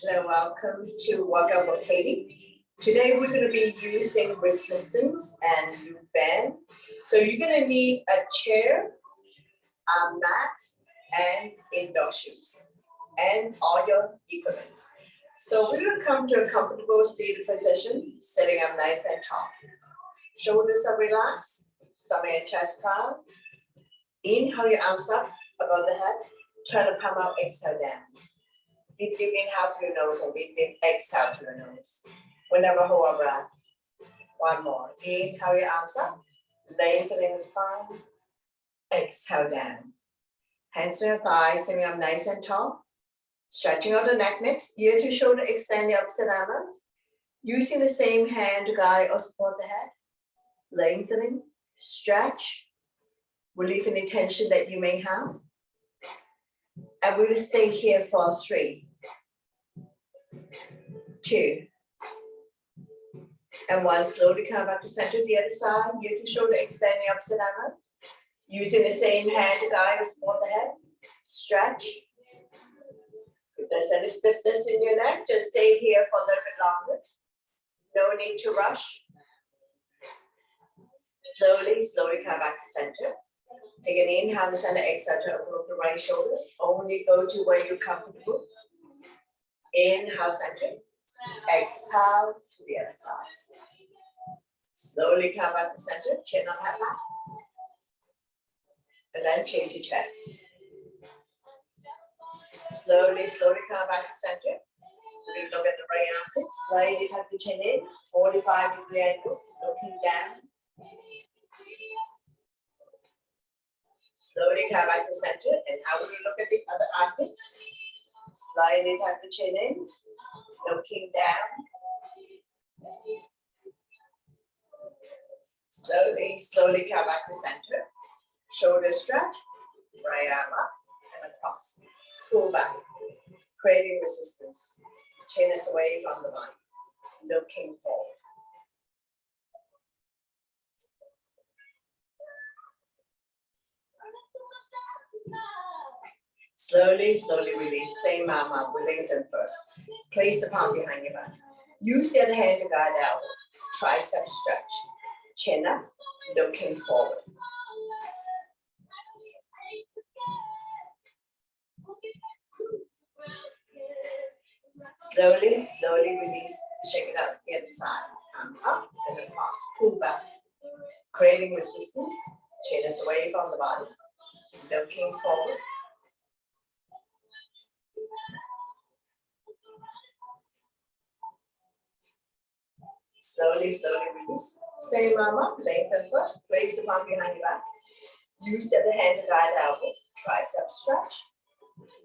Hello, welcome to Workout with Katie. Today we're going to be using resistance and loop band. So you're going to need a chair, a mat, and indoor shoes, and all your equipment. So we're going to come to a comfortable seated position, sitting up nice and tall. Shoulders are relaxed, stomach and chest proud. Inhale your arms up above the head, turn the palm out, exhale down. Deep inhale through your nose and deep exhale through your nose. Whenever hold our breath. One more. Inhale your arms up, lengthening the spine. Exhale down. Hands to your thighs, sitting up nice and tall. Stretching out the neck next, ear to shoulder, extend the opposite arm out. Using the same hand to guide or support the head. Lengthening, stretch, relieve any tension that you may have. And we will stay here for 3, 2, and 1. Slowly come back to center, the other side, ear to shoulder, extend the opposite arm out. Using the same hand to guide and support the head. Stretch. If there's any stiffness in your neck, just stay here for a little bit longer. No need to rush. Slowly come back to center. Take an inhale, the center, exhale to open up the right shoulder. Only go to where you're comfortable. Inhale, center. Exhale to the other side. Slowly come back to center, chin up, head back. And then change your chest. Slowly come back to center. We're going to look at the right armpit. Slightly tuck the chin in. 45-degree angle, looking down. Slowly come back to center, and now we're going to look at the other armpit. Slightly tuck the chin in, looking down. Slowly come back to center. Shoulder stretch, right arm up and across. Pull back, creating resistance. Chin is away from the body, looking forward. Slowly release. Same arm up. We lengthen first. Place the palm behind your back. Use the other hand to guide the elbow. Tricep stretch. Chin up, looking forward. Slowly release. Shake it out the other side. Arm up and across. Pull back. Creating resistance. Chin is away from the body. Looking forward. Slowly release. Same arm up, lengthen first. Place the palm behind your back. Use the other hand to guide the elbow. Tricep stretch.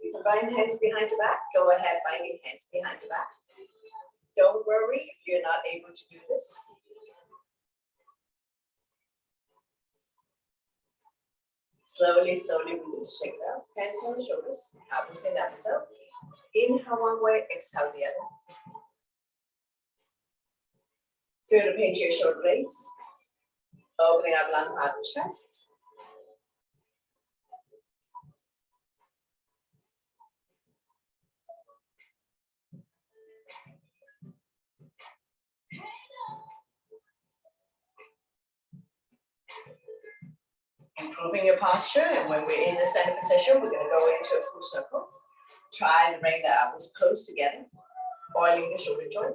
You can bind hands behind your back. Go ahead, binding hands behind your back. Don't worry if you're not able to do this. Slowly release. Shake it out. Hands on the shoulders. Opposite episode. Inhale one way, exhale the other. Feel the pinch your shoulder blades. Opening up lung, heart, chest. Improving your posture, and when we're in the center position, we're going to go into a full circle. Try to bring the elbows close together, oiling the shoulder joint.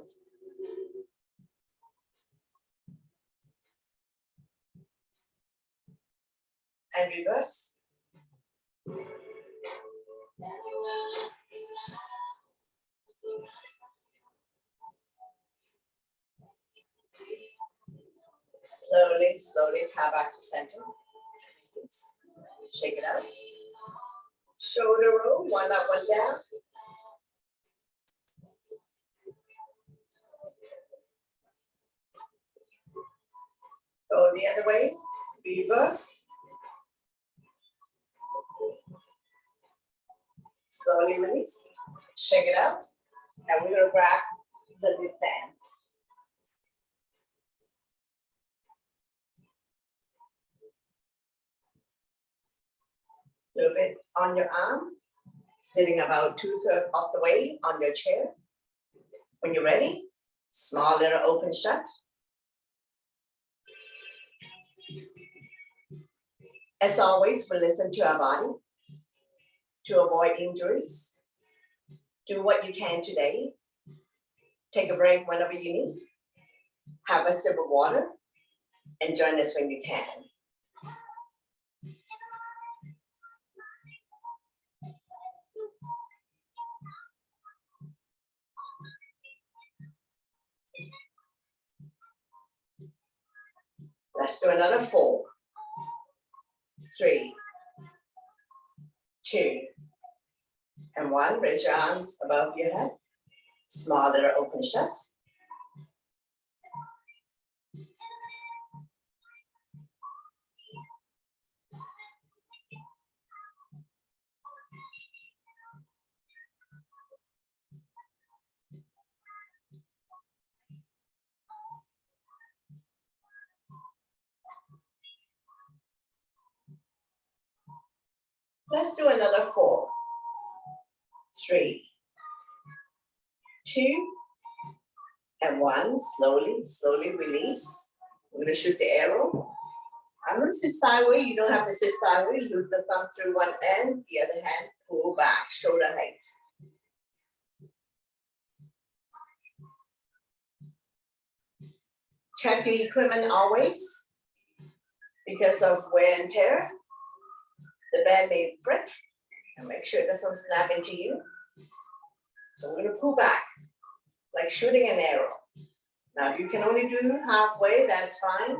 And reverse. Slowly come back to center. Shake it out. Shoulder roll, one up, one down. Go the other way, reverse. Slowly release, shake it out, and we're going to grab the lip band. A little bit on your arm, sitting about 2/3 of the way on your chair. When you're ready, small little open shut. As always, we listen to our body to avoid injuries. Do what you can today. Take a break whenever you need. Have a sip of water and join us when you can. Let's do another 4, 3, 2, and 1. Raise your arms above your head. Small little open shut. Let's do another 4, 3, 2, and 1. Slowly release. I'm going to shoot the arrow. I'm going to sit sideways. You don't have to sit sideways. Loop the thumb through one end, the other hand pull back, shoulder height. Check your equipment always. Because of wear and tear, the band may break, and make sure it doesn't snap into you. So we're going to pull back, like shooting an arrow. Now, if you can only do halfway, that's fine.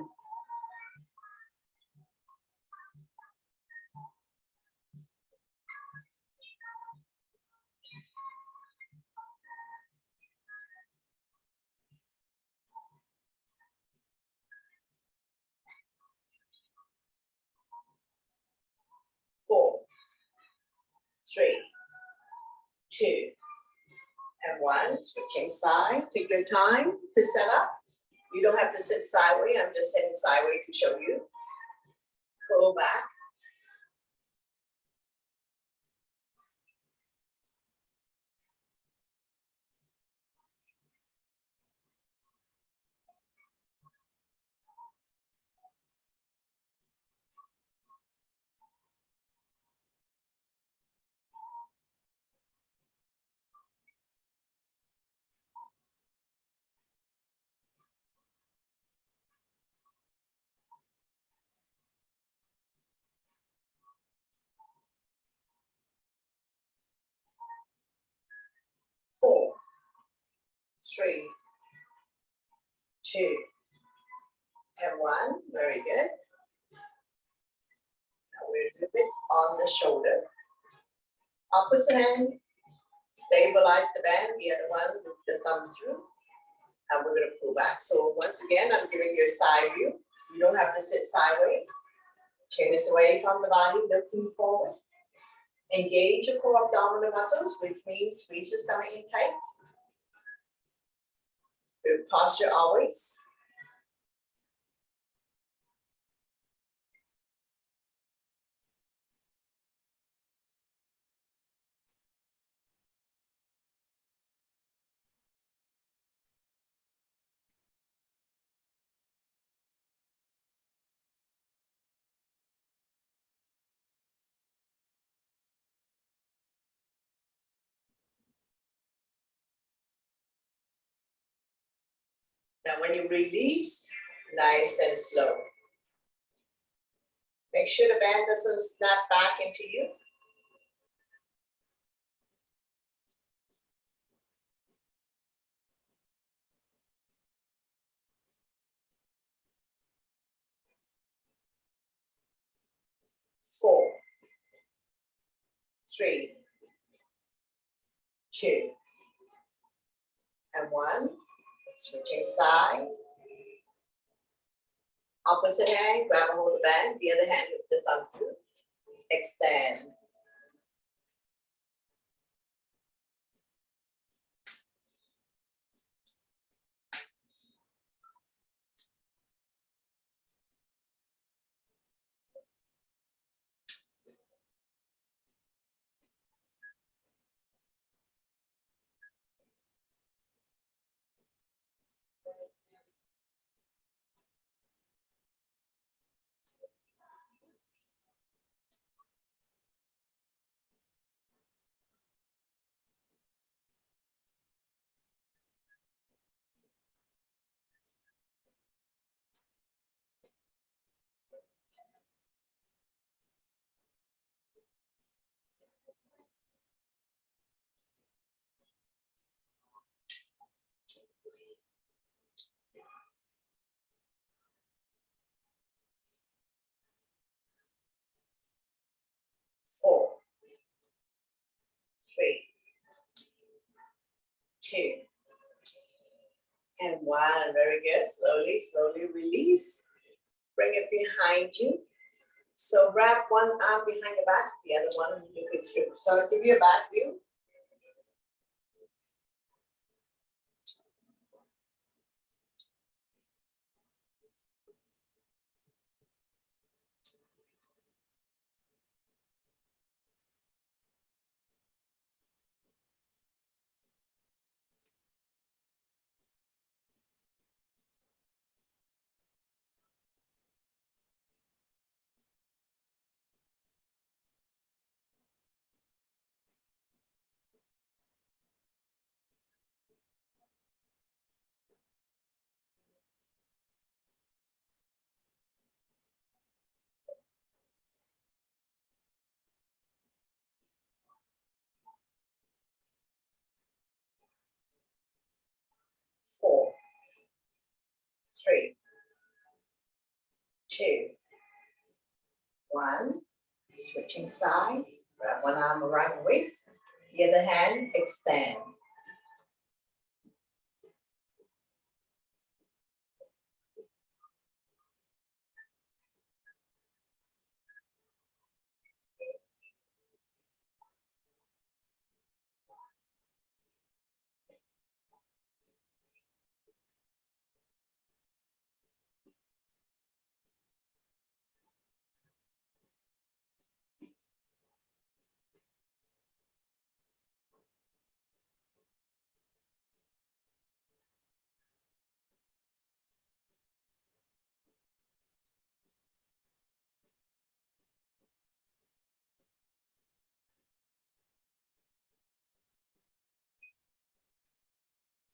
Four, 3, 2, and 1. Switching side. Take your time to set up. You don't have to sit sideways. I'm just sitting sideways to show you. Pull back. Four, 3, 2, and 1. Very good. Now we're a little bit on the shoulder. Opposite hand, stabilize the band. The other one with the thumb through. And we're going to pull back. So once again, I'm giving you a side view. You don't have to sit sideways. Chin is away from the body, looking forward. Engage your core abdominal muscles, which means squeeze your stomach in tight. Good posture always. Now when you release, nice and slow. Make sure the band doesn't snap back into you. Four, 3, 2, and 1. Switching side. Opposite hand, grab a hold of the band. The other hand with the thumb through. Extend. two, and one. Very good. Slowly, slowly release. Bring it behind you. So wrap one arm behind the back, the other one look it through. So I'll give you a back view. Four, three, two, one. Switching side. Wrap one arm around the waist. The other hand, extend.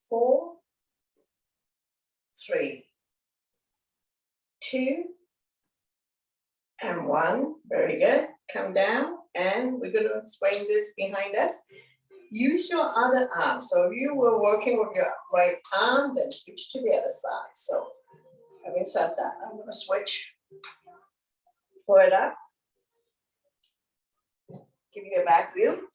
4, 3, 2, and 1. Very good. Come down, and we're going to swing this behind us. Use your other arm. So if you were working with your right arm, then switch to the other side. So having said that, I'm going to switch. Pull it up. Give you a back view.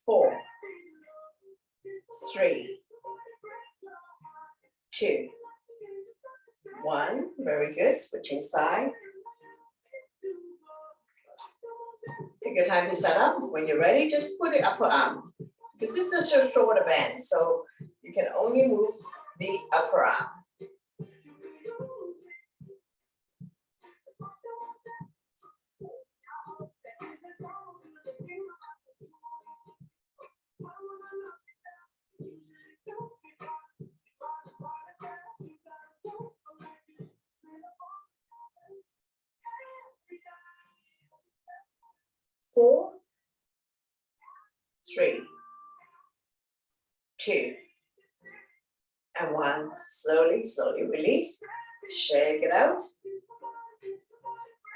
Four, 3, 2, 1. Very good. Switching side. Take your time to set up. When you're ready, just put it upper arm. This is such a shorter band, so you can only move the upper arm. Four, 3, 2, and 1. Slowly, slowly release. Shake it out.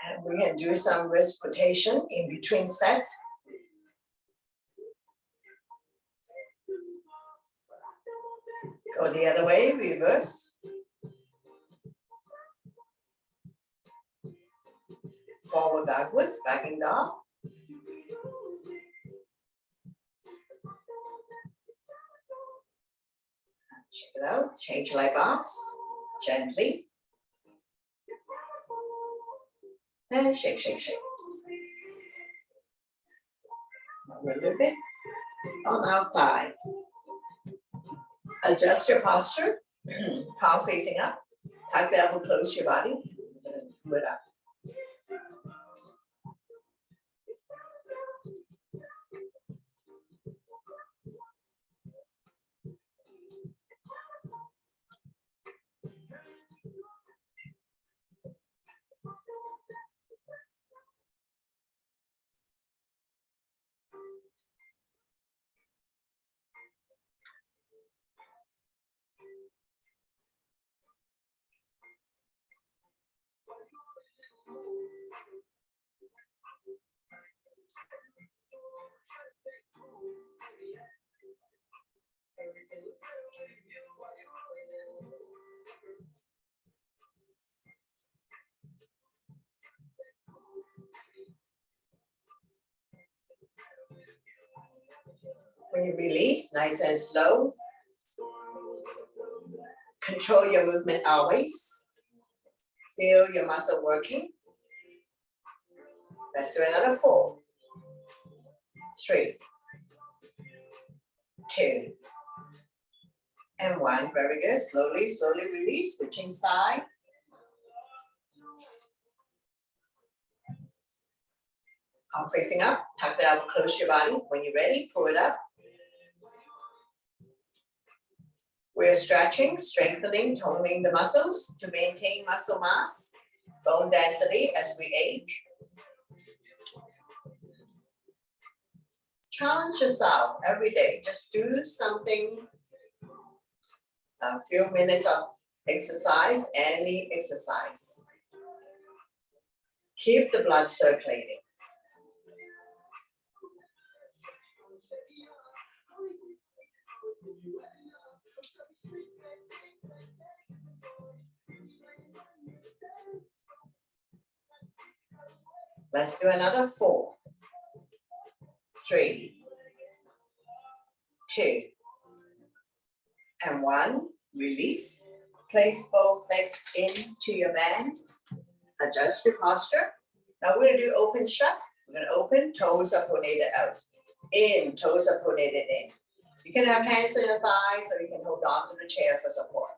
And we can do some wrist rotation in between sets. Go the other way, reverse. Forward, backwards, backing down. Check it out. Change leg ups gently. And shake, shake, shake. A little bit on our thigh. Adjust your posture. Palm facing up. Tuck the elbow close to your body. Pull it up. When you release, nice and slow. Control your movement always. Feel your muscle working. Let's do another 4, 3, 2, and 1. Very good. Slowly, slowly release, switching side. Arm facing up, tuck the elbow, close your body. When you're ready, pull it up. We're stretching, strengthening, toning the muscles to maintain muscle mass, bone density as we age. Challenge yourself every day. Just do something, a few minutes of exercise, any exercise. Keep the blood circulating. Let's do another 4, 3, 2, and 1. Release. Place both legs into your band. Adjust your posture. Now we're going to do open shut. We're going to open, toes are pronated out. In, toes are pronated in. You can have hands on your thighs or you can hold on to the chair for support.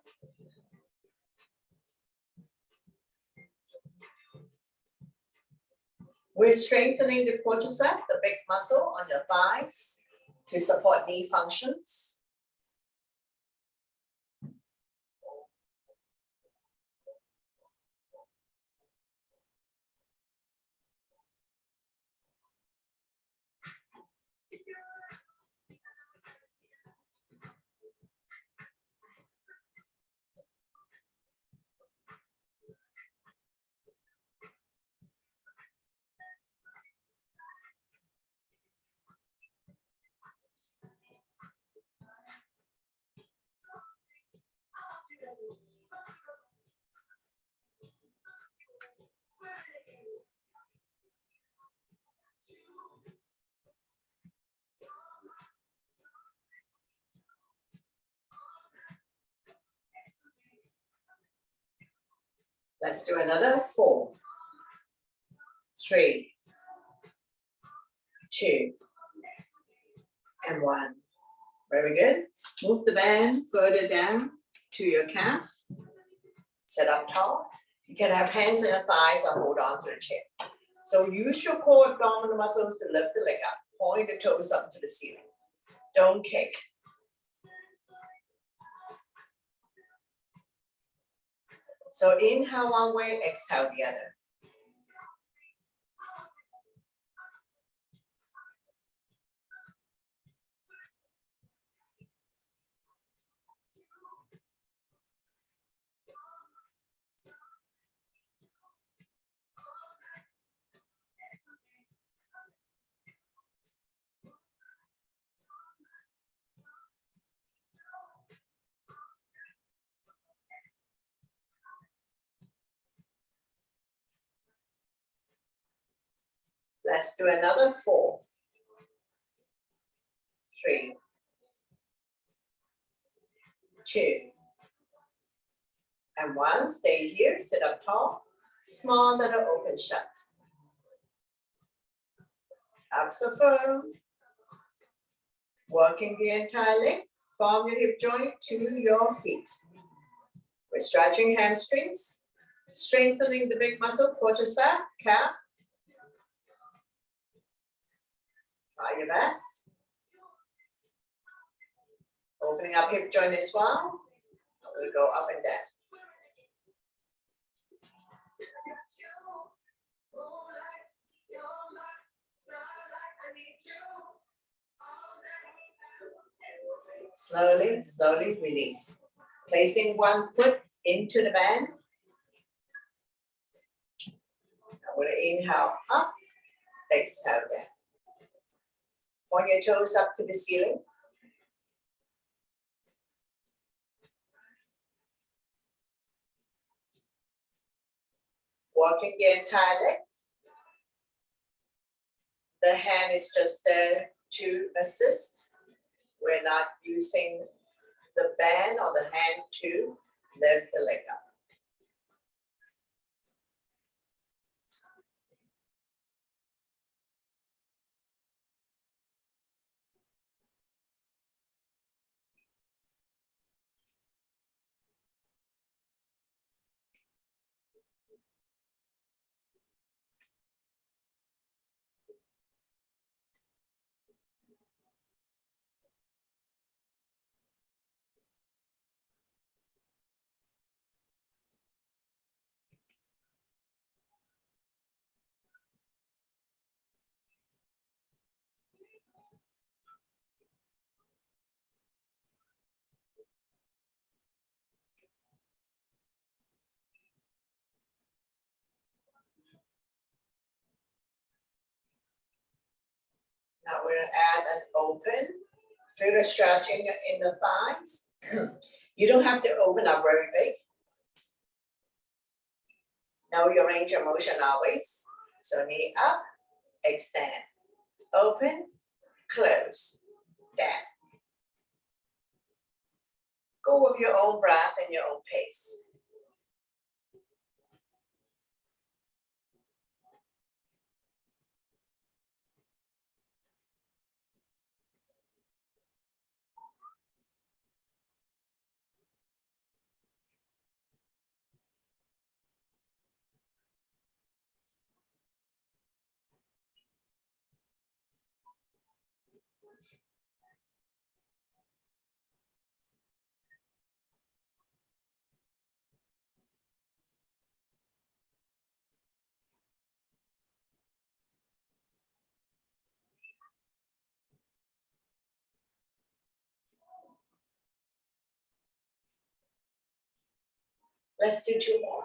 We're strengthening the quadricep, the big muscle on your thighs, to support knee functions. Let's do another 4, 3, 2, and 1. Very good. Move the band further down to your calf. Sit up tall. You can have hands on your thighs or hold on to the chair. So use your core abdominal muscles to lift the leg up. Point the toes up to the ceiling. Don't kick. So inhale one way, exhale the other. Let's do another 4, 3, 2, and 1. Stay here, sit up tall. Small little open shut. Abs are firm. Working the entire leg from your hip joint to your feet. We're stretching hamstrings, strengthening the big muscle, quadricep, calf. Try your best. Opening up hip joint as well. We'll go up and down. Slowly, slowly release. Placing one foot into the band. I'm going to inhale up, exhale down. Point your toes up to the ceiling. Walking the entire leg. The hand is just there to assist. We're not using the band or the hand to lift the leg up. Now we're gonna add an open. Feel the stretching in the thighs. You don't have to open up very big. Know your range of motion always. So knee up, extend, open, close, down. Go with your own breath and your own pace. Let's do 2 more.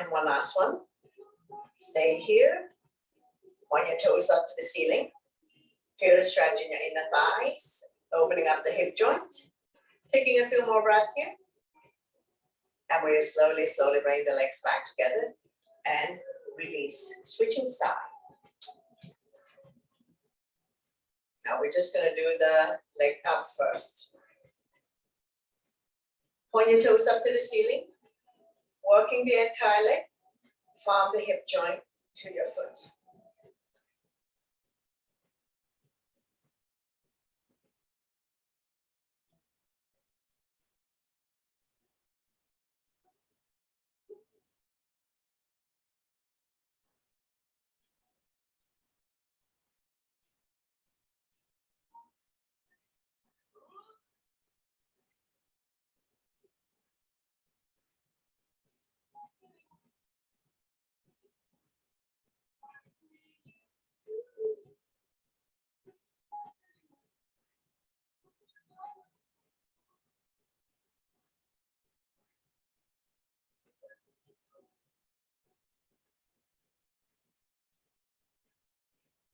And one last one. Stay here. Point your toes up to the ceiling. Feel the stretch in your inner thighs, opening up the hip joint. Taking a few more breaths here. And we'll slowly, slowly bring the legs back together and release. Switching side. Now we're just gonna do the leg up first. Point your toes up to the ceiling. Working the entire leg from the hip joint to your foot.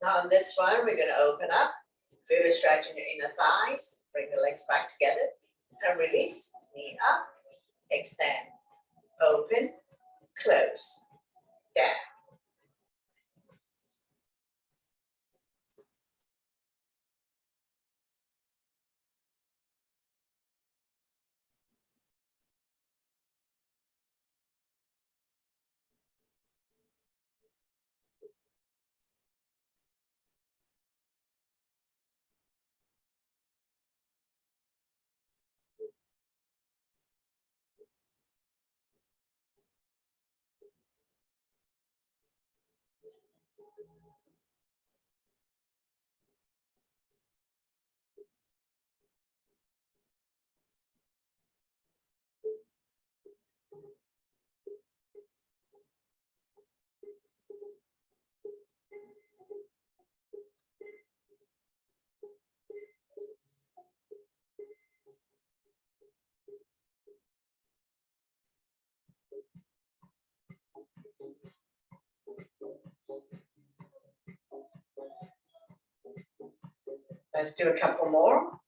Now on this one, we're going to open up. Feel the stretch in your inner thighs. Bring the legs back together and release. Knee up, extend, open, close, down. Let's do a couple more.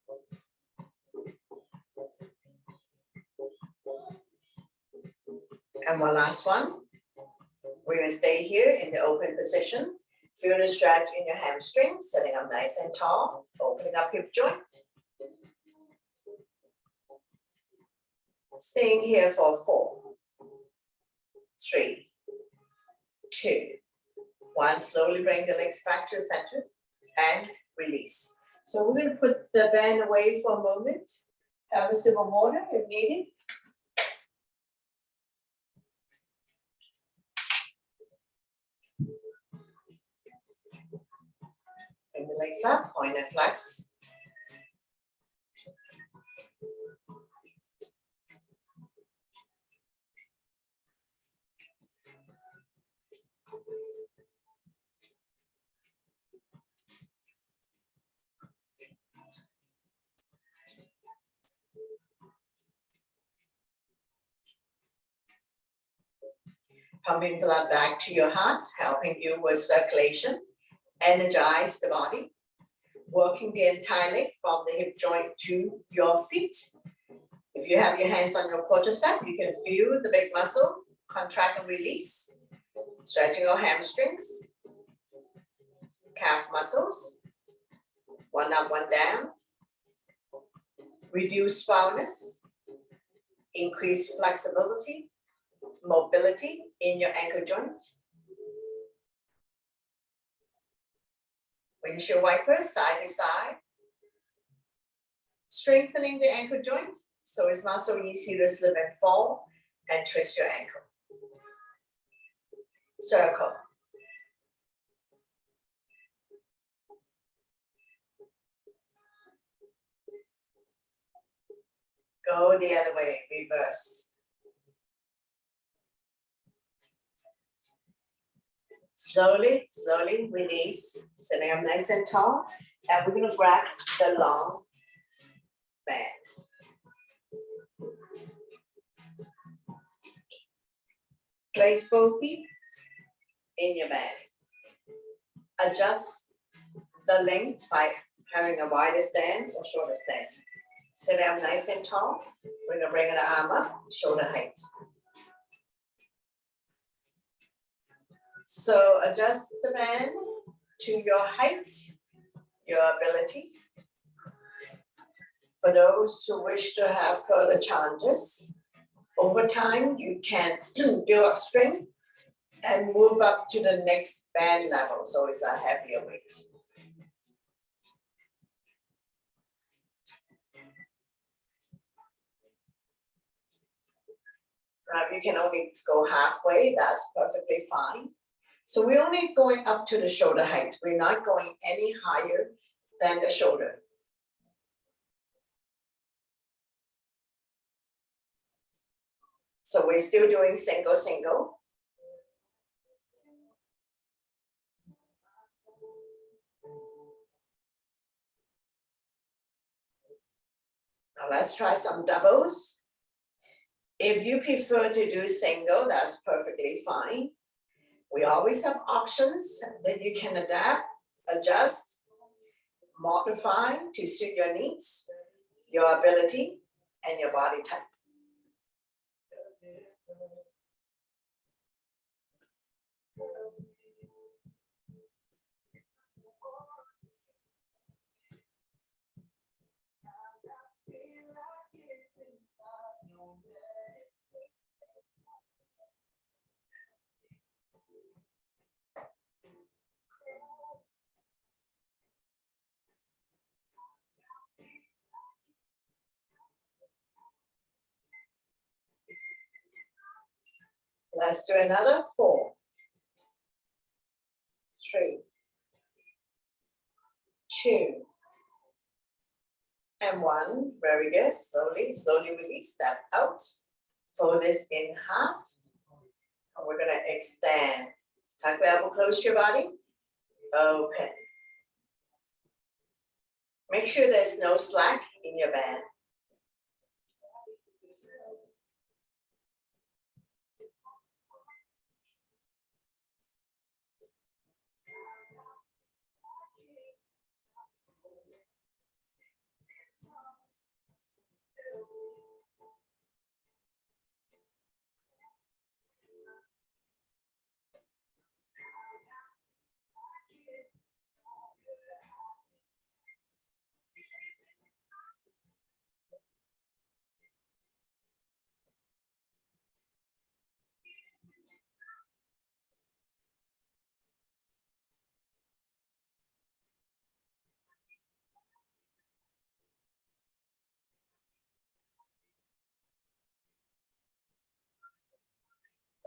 And one last one. We're gonna stay here in the open position. Feel the stretch in your hamstrings, sitting up nice and tall, opening up hip joint. Staying here for 4, 3, 2, 1. Slowly bring the legs back to the center and release. So we're going to put the band away for a moment. Have a sip of water if needed. Bring the legs up, point and flex. Pumping blood back to your heart, helping you with circulation. Energize the body. Working the entire leg from the hip joint to your feet. If you have your hands on your quadricep, you can feel the big muscle, contract and release. Stretching your hamstrings, calf muscles, one up, one down. Reduce foulness, increase flexibility, mobility in your ankle joint. Windshield wiper, side to side. Strengthening the ankle joint so it's not so easy to slip and fall and twist your ankle. Circle. Go the other way, reverse. Slowly, slowly release, sitting up nice and tall. And we're going to grab the long band. Place both feet in your band. Adjust the length by having a wider stand or shorter stand. Sit up nice and tall. We're going to bring the arm up, shoulder height. So adjust the band to your height, your ability. For those who wish to have further challenges, over time you can build up strength and move up to the next band level. So it's a heavier weight. You can only go halfway, that's perfectly fine. So we're only going up to the shoulder height. We're not going any higher than the shoulder. So we're still doing single, single. Now let's try some doubles. If you prefer to do single, that's perfectly fine. We always have options that you can adapt, adjust, modify to suit your needs, your ability, and your body type. Let's do another 4, 3, 2, and 1. Very good. Slowly, slowly release. Step out. Fold this in half. And we're going to extend. Tuck the elbow close to your body. Open. Make sure there's no slack in your band.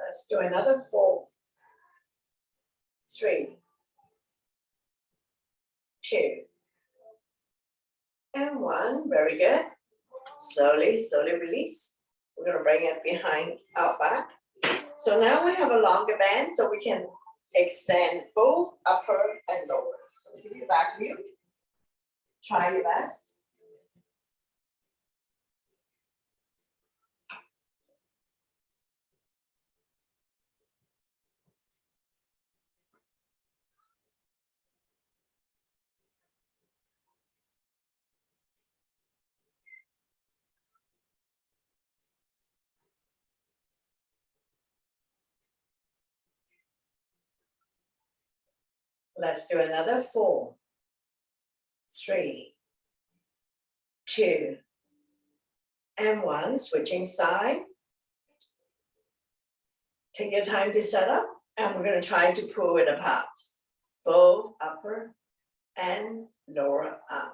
Let's do another 4, 3, 2, and 1. Very good. Slowly, slowly release. We're going to bring it behind our back. So now we have a longer band, so we can extend both upper and lower. So give you back view. Try your best. Let's do another 4, 3, 2, and 1. Switching side. Take your time to set up, and we're going to try to pull it apart. Both upper and lower arm.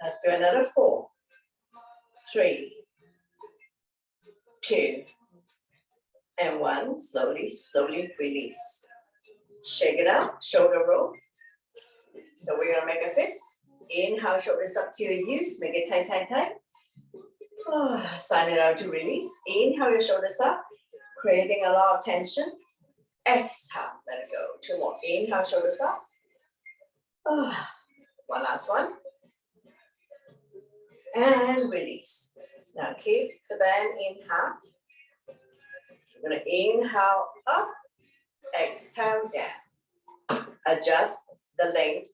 Let's do another 4, 3, 2, and 1. Slowly, slowly release. Shake it out, shoulder roll. So we're gonna make a fist. Inhale, shoulders up to your use. Make it tight, tight, tight. Sign it out to release. Inhale, your shoulders up, creating a lot of tension. Exhale, let it go. 2 more. Inhale, shoulders up. One last one. And release. Now keep the band in half. We're gonna inhale up, exhale down. Adjust the length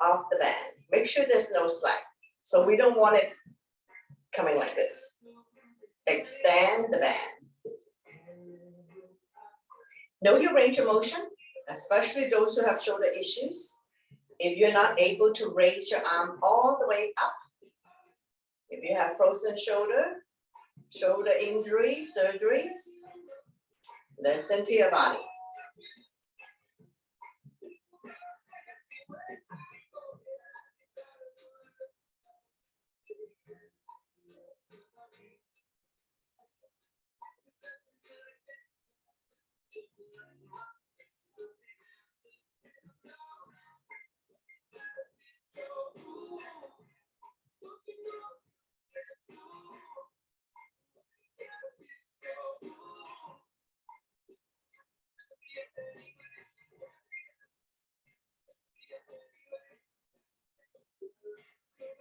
of the band. Make sure there's no slack. So we don't want it coming like this. Extend the band. Know your range of motion, especially those who have shoulder issues. If you're not able to raise your arm all the way up, if you have frozen shoulder, shoulder injuries, surgeries, listen to your body.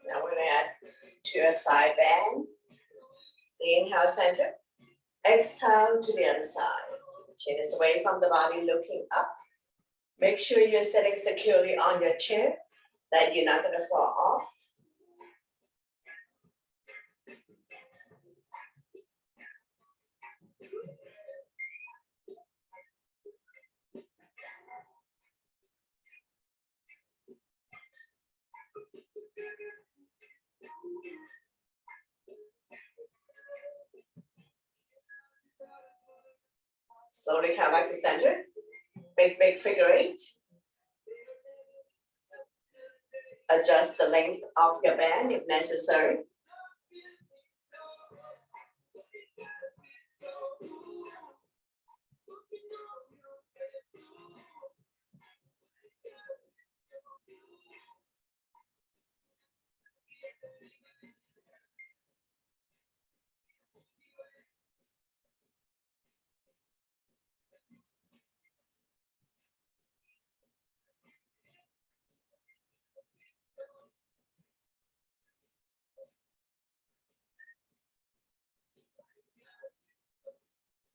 Now we're going to add to a side bend. Inhale, center. Exhale to the other side. Chin is away from the body, looking up. Make sure you're sitting securely on your chair, that you're not going to fall off. Slowly come back to center. Big, big figure 8. Adjust the length of your band if necessary.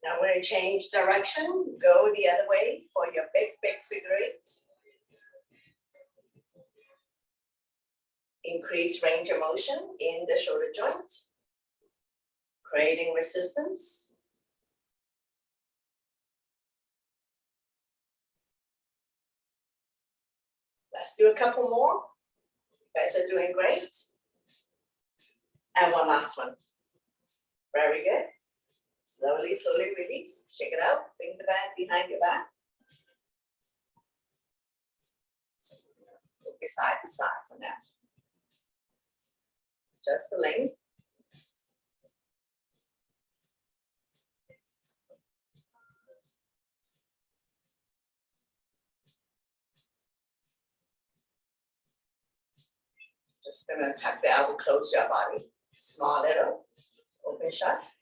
Now we're going to change direction, go the other way for your big, big figure 8. Increase range of motion in the shoulder joint, creating resistance. Let's do a couple more. You guys are doing great. And one last one. Very good. Slowly, slowly release. Shake it out. Bring the back behind your back. Move side to side for now. Just the length. Just gonna tuck the elbow close to your body. Small little, open shut.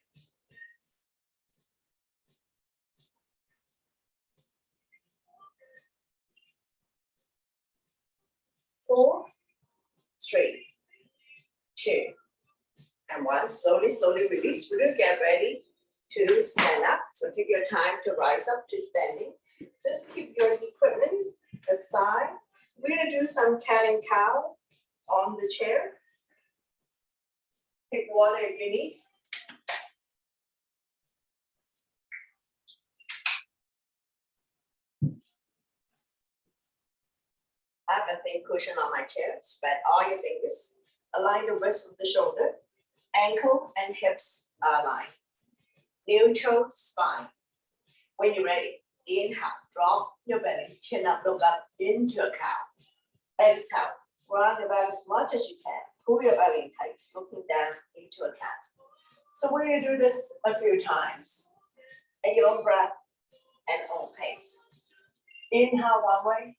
4, 3, 2, and 1. Slowly, slowly release. We're gonna get ready to stand up. So take your time to rise up to standing. Just keep your equipment aside. We're gonna do some cat and cow on the chair. Take water if you need. I have a thin cushion on my chair. Spread all your fingers. Align the wrist with the shoulder. Ankle and hips are aligned. Neutral spine. When you're ready, inhale, drop your belly, chin up, look up into a cow. Exhale, round your back as much as you can. Pull your belly in tight, looking down into a cat. So we're gonna do this a few times. At your own breath and own pace. Inhale one way,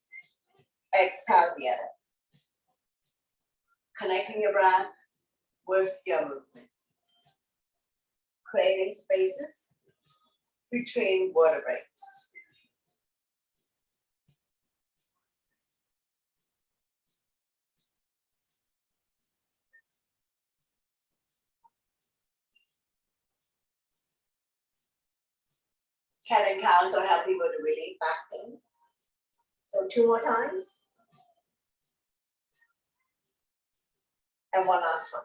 exhale the other. Connecting your breath with your movement. Creating spaces between vertebrae. Cat and cow also help people to relieve back pain. So 2 more times. And one last one.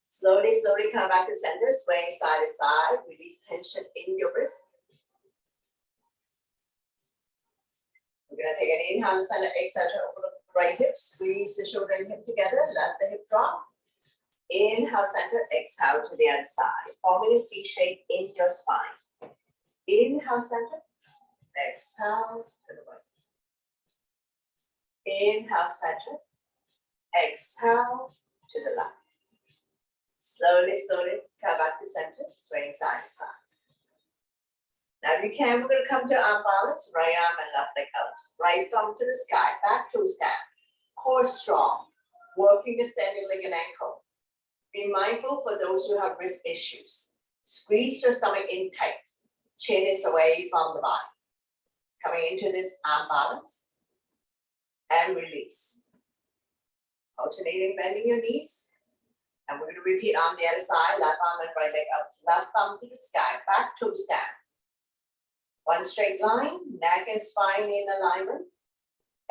Slowly, slowly come back to center, swaying side to side. Release tension in your wrist. We're gonna take an inhale in the center, exhale over the right hip. Squeeze the shoulder and hip together. Let the hip drop. Inhale center, exhale to the other side. Forming a C shape in your spine. Inhale center, exhale to the right. Inhale center, exhale to the left. Slowly, slowly come back to center, swaying side to side. Now if you can, we're going to come to arm balance, right arm and left leg out. Right thumb to the sky, back toes down. Core strong, working the standing leg and ankle. Be mindful for those who have wrist issues. Squeeze your stomach in tight. Chin is away from the body. Coming into this arm balance and release. Alternating, bending your knees. And we're going to repeat on the other side, left arm and right leg out. Left thumb to the sky, back toes down. One straight line, neck and spine in alignment.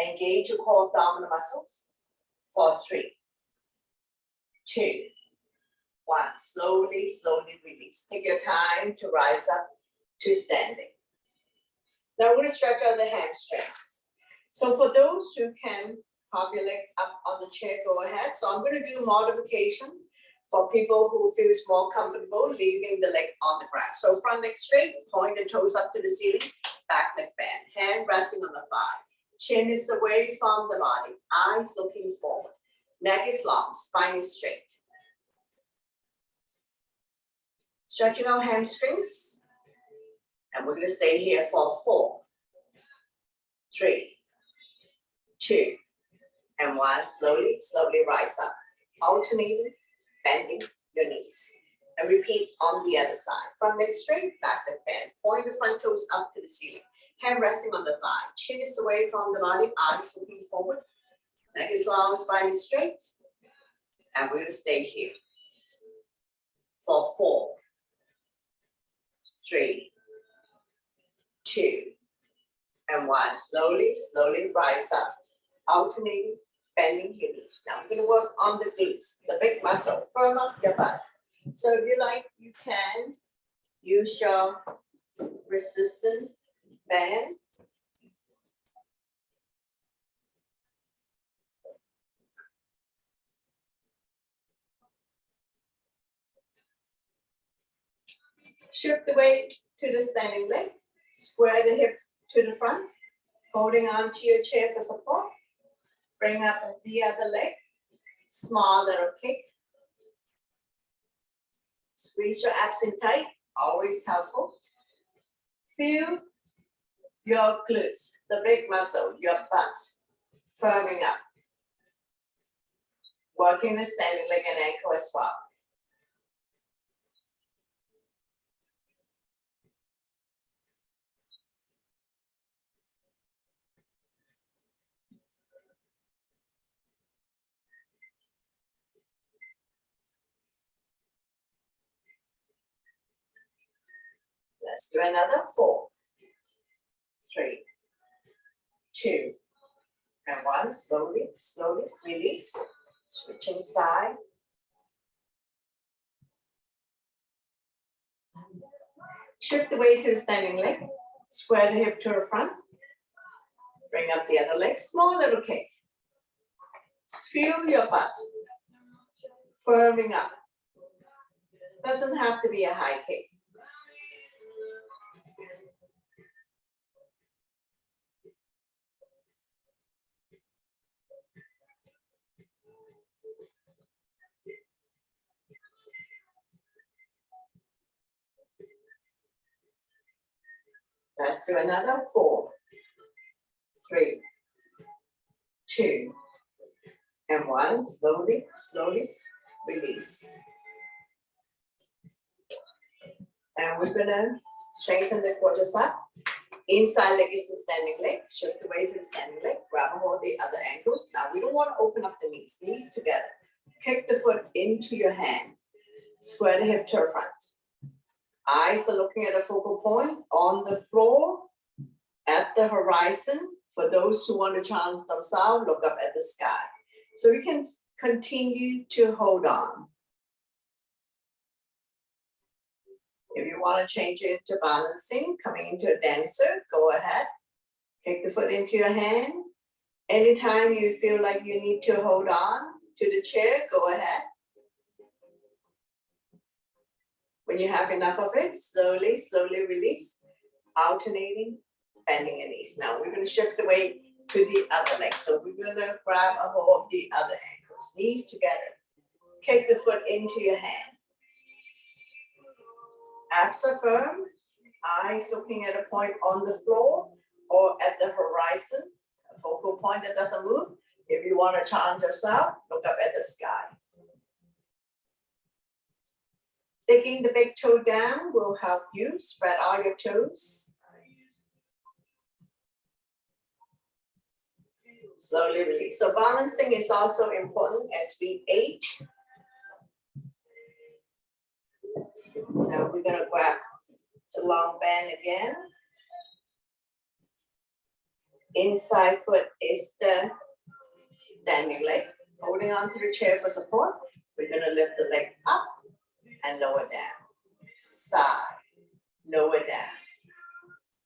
Engage your core abdominal muscles. For 3, 2, 1. Slowly, slowly release. Take your time to rise up to standing. Now we're going to stretch out the hamstrings. So for those who can pop your leg up on the chair, go ahead. So I'm going to do modification for people who feels more comfortable leaving the leg on the ground. So front leg straight, point the toes up to the ceiling, back leg bend, hand resting on the thigh. Chin is away from the body, eyes looking forward. Neck is long, spine is straight. Stretching our hamstrings. And we're going to stay here for 4, 3, 2, and 1. Slowly, slowly rise up. Alternating, bending your knees. And repeat on the other side. Front leg straight, back leg bend. Point the front toes up to the ceiling. Hand resting on the thigh. Chin is away from the body, arms looking forward. Neck is long, spine is straight. And we're going to stay here for 4, 3, 2, and 1. Slowly, slowly rise up. Alternating, bending your knees. Now we're going to work on the glutes, the big muscle. Firm up your butt. So if you like, you can use your resistant band Shift the weight to the standing leg. Square the hip to the front, holding on to your chair for support. Bring up the other leg. Small little kick. Squeeze your abs in tight, always helpful. Feel your glutes, the big muscle, your butt, firming up. Working the standing leg and ankle as well. Let's do another 4, 3, 2, and 1. Slowly, slowly release. Switching side. Shift the weight to the standing leg. Square the hip to the front. Bring up the other leg. Small little kick. Feel your butt firming up. Doesn't have to be a high kick. Let's do another 4, 3, 2, and 1. Slowly, slowly release. And we're gonna strengthen the quadricep. Inside leg is the standing leg. Shift the weight to the standing leg. Grab a hold of the other ankles. Now we don't want to open up the knees. Knees together. Kick the foot into your hand. Square the hip to the front. Eyes are looking at a focal point on the floor, at the horizon. For those who want to challenge themselves, look up at the sky. So you can continue to hold on. If you want to change it to balancing, coming into a dancer, go ahead. Kick the foot into your hand. Anytime you feel like you need to hold on to the chair, go ahead. When you have enough of it, slowly, slowly release, alternating, bending your knees. Now we're going to shift the weight to the other leg. So we're going to grab a hold of the other ankles, knees together. Kick the foot into your hands. Abs are firm, eyes looking at a point on the floor or at the horizon, a focal point that doesn't move. If you want to challenge yourself, look up at the sky. Taking the big toe down will help you spread all your toes. Slowly release. So balancing is also important as we age. Now we're going to grab the long band again. Inside foot is the standing leg. Holding on to the chair for support. We're going to lift the leg up and lower down. Side, lower down.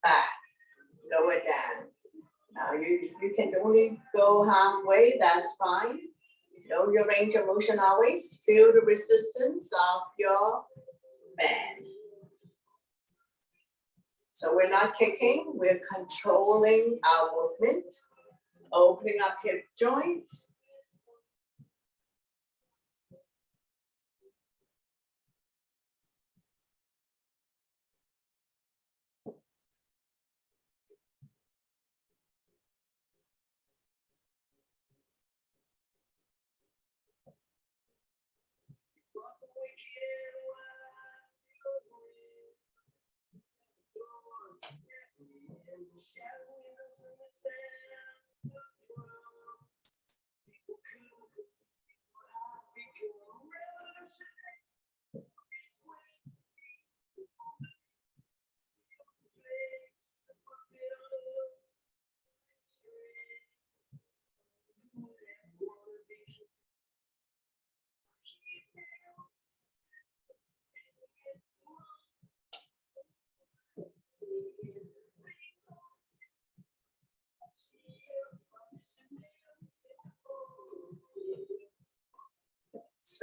Back, lower down. Now you can only go halfway, that's fine. Know your range of motion always. Feel the resistance of your band. So we're not kicking, we're controlling our movement. Opening up hip joints.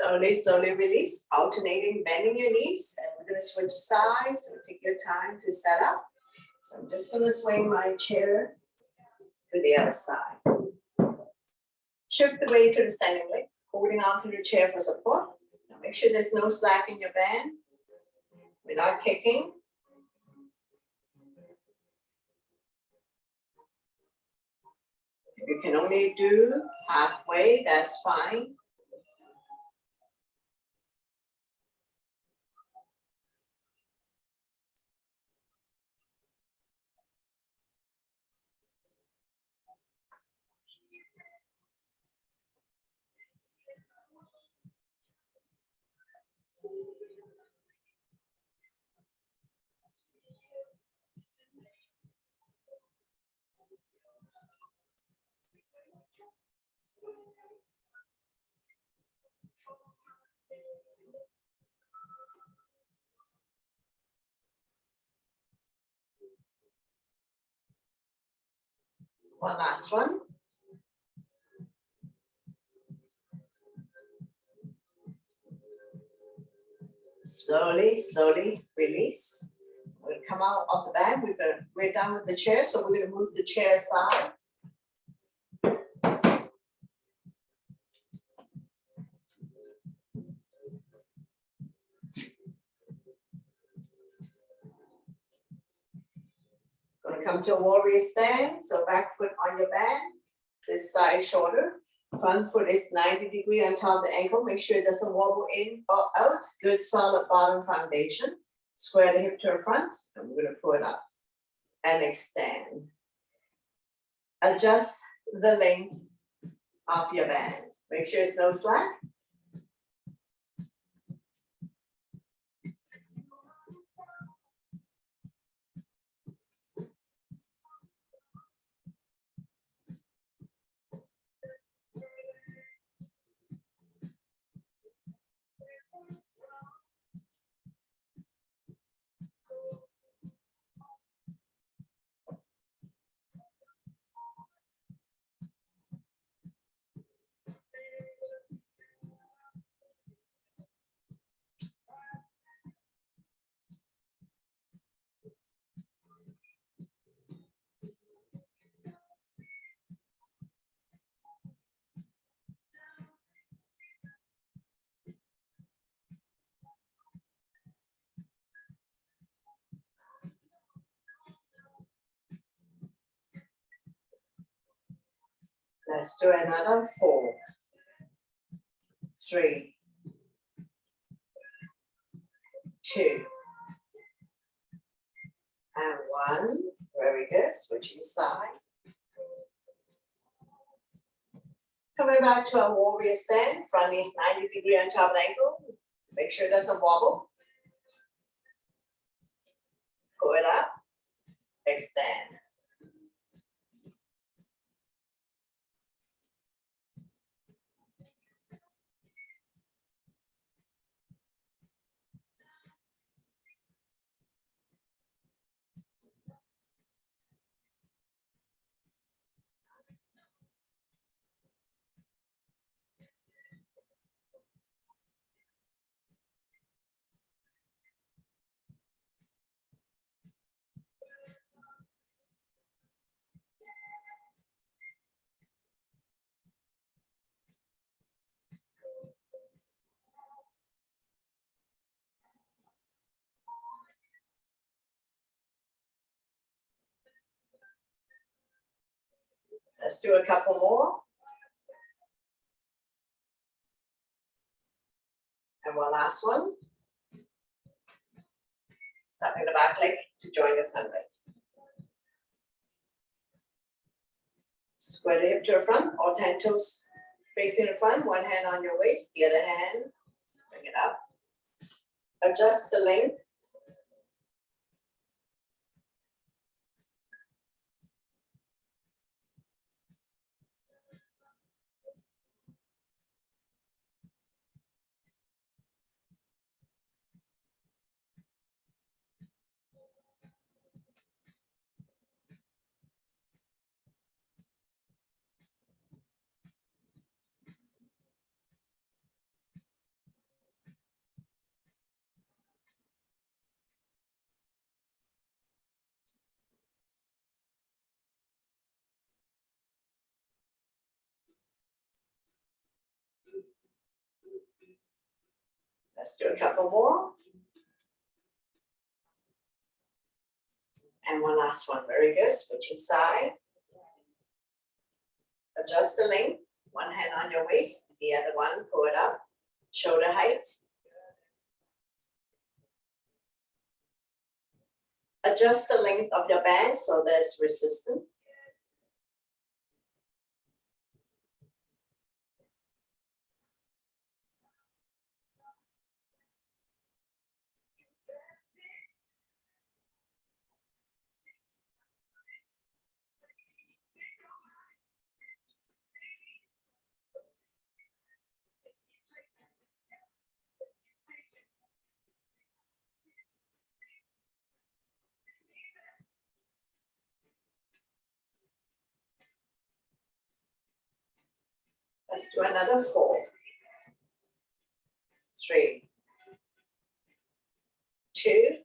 Slowly, slowly release, alternating, bending your knees, and we're gonna switch sides, so take your time to set up. So I'm just gonna swing my chair to the other side. Shift the weight to the standing leg, holding on to the chair for support. Now make sure there's no slack in your band. We're not kicking. If you can only do halfway, that's fine. One last one. Slowly, slowly release. We're gonna come out of the band. We're done with the chair, so we're gonna move the chair aside. Gonna come to a warrior stand. So back foot on your band, this side shoulder. Front foot is 90-degree on top of the ankle. Make sure it doesn't wobble in or out. Good solid bottom foundation. Square the hip to the front, and we're gonna pull it up and extend. Adjust the length of your band. Make sure it's no slack. Let's do another 4, 3, 2, and 1. Very good. Switching side. Coming back to our warrior stand. Front knee is 90-degree on top of the ankle. Make sure it doesn't wobble. Pull it up. Extend. Let's do a couple more. And one last one. Stepping the back leg to join the front leg. Square the hip to the front, all 10 toes facing the front, one hand on your waist, the other hand, bring it up. Adjust the length. Let's do a couple more. And one last one. Very good. Switching side. Adjust the length. One hand on your waist, the other one, pull it up. Shoulder height. Adjust the length of your band so there's resistance. Let's do another 4, 3, 2,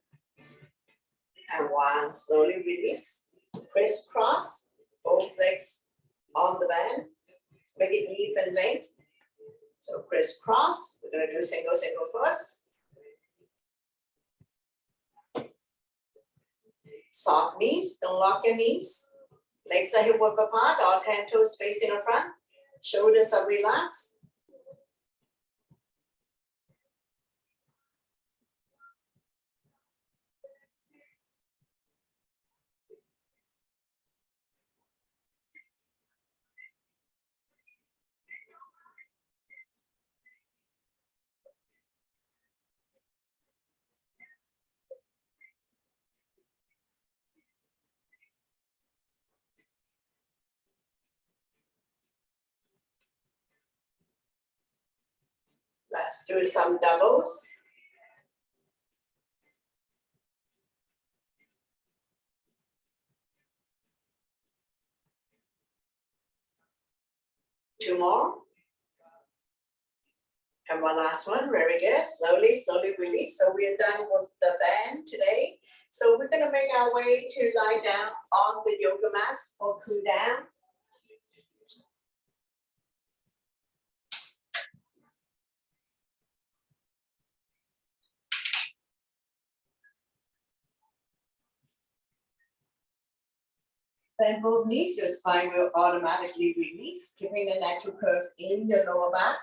and 1. Slowly release. Crisscross, both legs on the band. Make it even length. So crisscross. We're going to do single, single first. Soft knees, don't lock your knees. Legs are hip width apart, all 10 toes facing in front. Shoulders are relaxed. Let's do some doubles. Two more. And one last one. Very good. Slowly, slowly release. So we are done with the band today. So we're going to make our way to lie down on the yoga mat for cool down. Bend both knees, your spine will automatically release, keeping the natural curve in your lower back.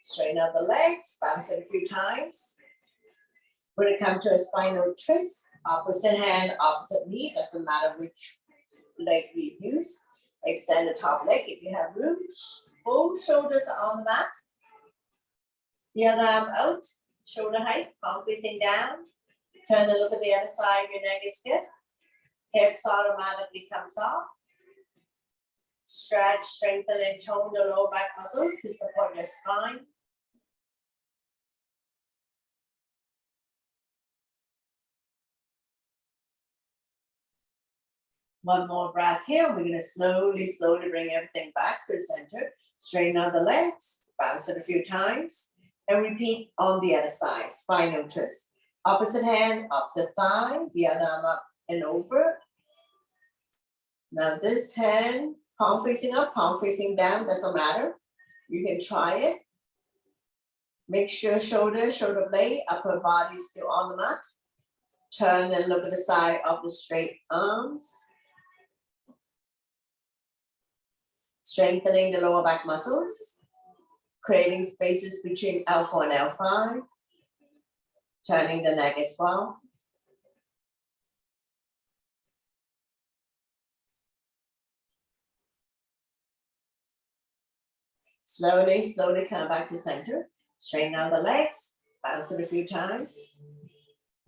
Straighten out the legs, bounce it a few times. When it comes to a spinal twist, opposite hand, opposite knee, doesn't matter which leg we use. Extend the top leg if you have room. Both shoulders are on the mat. The other arm out, shoulder height, palm facing down. Turn and look at the other side, your neck is stiff. Hips automatically comes off. Stretch, strengthen, and tone the lower back muscles to support your spine. One more breath here. We're going to slowly, slowly bring everything back to the center. Straighten out the legs, bounce it a few times, and repeat on the other side. Spinal twist. Opposite hand, opposite thigh, the other arm up and over. Now this hand, palm facing up, palm facing down, doesn't matter. You can try it. Make sure shoulder blade, upper body still on the mat. Turn and look at the side of the straight arms. Strengthening the lower back muscles. Creating spaces between L4 and L5. Turning the neck as well. Slowly, slowly come back to center. Straighten out the legs. Bounce it a few times.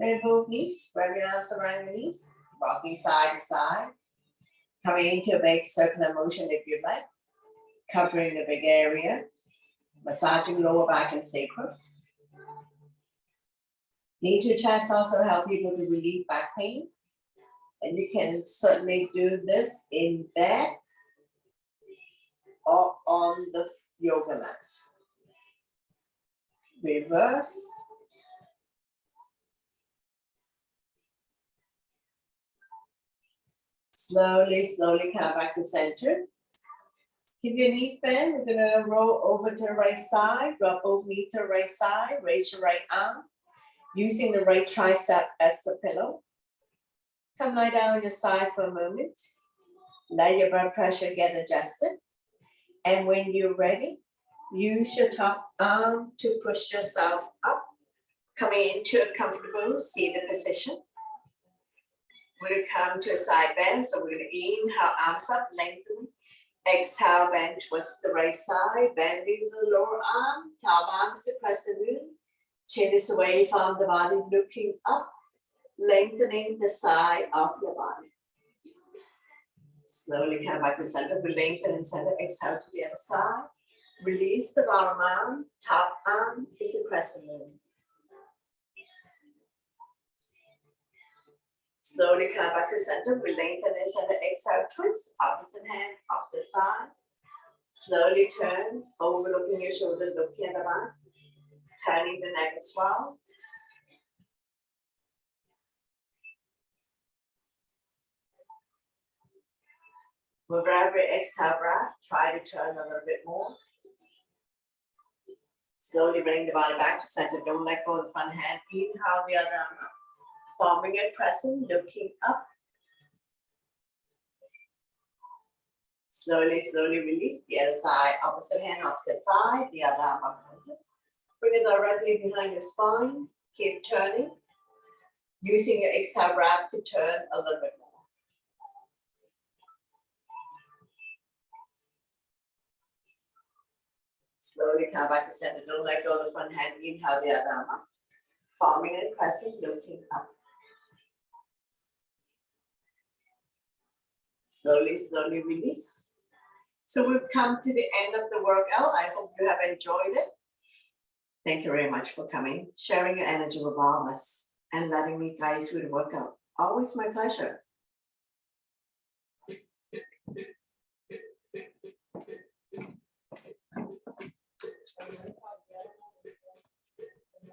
Bend both knees. Wrap your arms around your knees. Rocking side to side. Coming into a big circular motion if you like. Covering the big area. Massaging lower back and sacrum. Knee to chest also help people to relieve back pain. And you can certainly do this in bed or on the yoga mat. Reverse. Slowly, slowly come back to center. Keep your knees bent. We're gonna roll over to the right side, drop both knees to the right side, raise your right arm, using the right tricep as the pillow. Come lie down on your side for a moment. Let your blood pressure get adjusted. And when you're ready, use your top arm to push yourself up, coming into a comfortable seated position. We're gonna come to a side bend, so we're gonna inhale, arms up, lengthen. Exhale, bend towards the right side, bending the lower arm, top arm is the crescent moon. Chin is away from the body, looking up, lengthening the side of your body. Slowly come back to center, we lengthen in center, exhale to the other side. Release the bottom arm, top arm is a crescent moon. Slowly come back to center, we lengthen in center, exhale, twist, opposite hand, opposite thigh. Slowly turn, overlooking your shoulder, looking at the back, turning the neck as well. With every exhale breath, try to turn a little bit more. Slowly bring the body back to center. Don't let go of the front hand. Inhale the other arm up, forming a crescent, looking up. Slowly, slowly release the other side. Opposite hand, opposite thigh. The other arm up. Bring it directly behind your spine. Keep turning. Using your exhale breath to turn a little bit more. Slowly come back to center. Don't let go of the front hand. Inhale the other arm up. Forming a crescent, looking up. Slowly, slowly release. So we've come to the end of the workout. I hope you have enjoyed it. Thank you very much for coming, sharing your energy with all of us, and letting me guide you through the workout. Always my pleasure.